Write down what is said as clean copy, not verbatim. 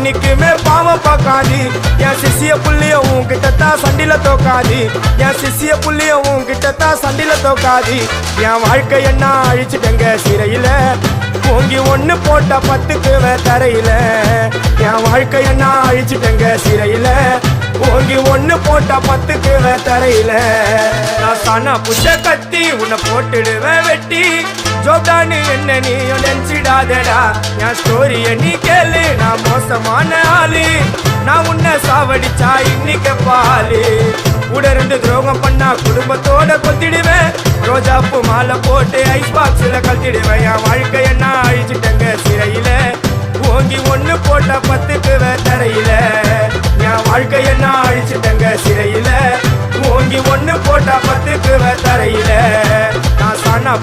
என்னைக்குமே பாவம் பார்க்காது என் சிசிய புள்ளிய உன்கிட்டத்தான் சண்டில தோக்காது என் சிசிய புள்ளிய உன்கிட்டத்தான் சண்டில தோக்காது என் வாழ்க்கை என்ன அழிச்சிட்டங்க சிறையில ஓங்கி ஒண்ணு போட்ட 10க்கு தரையில என் வாழ்க்கை என்ன அழிச்சிட்டங்க சிறையில ஓங்கி ஒண்ணு போட்ட 10க்கு தரையில நான் சானா புஷ கத்தி உன்னை போட்டுடுவேன் வெட்டி ஜோப்டானு என்ன நீ நினைச்சிடாதடா என் ஸ்டோரிய நீ கேளு நான் மோசமான ஆளு நான் உன்னை சாவடிச்சா இன்னைக்கு பாலு உடருந்து துரோகம் பண்ணா குடும்பத்தோட கொத்திடுவேன் ரோஜாப்பு மாலை போட்டு ஐஸ் பாக்ஸ்ல கழட்டிடுவேன் என் வாழ்க்கை என்ன அழிச்சிட்டங்க சிறையில ஓங்கி ஒண்ணு போட்ட 10க்கு தரையில என் வாழ்க்கை என்ன அழிச்சிட்டங்க சிறையில ஓங்கி ஒண்ணு போட்ட 10க்கு தரையில நான் சானா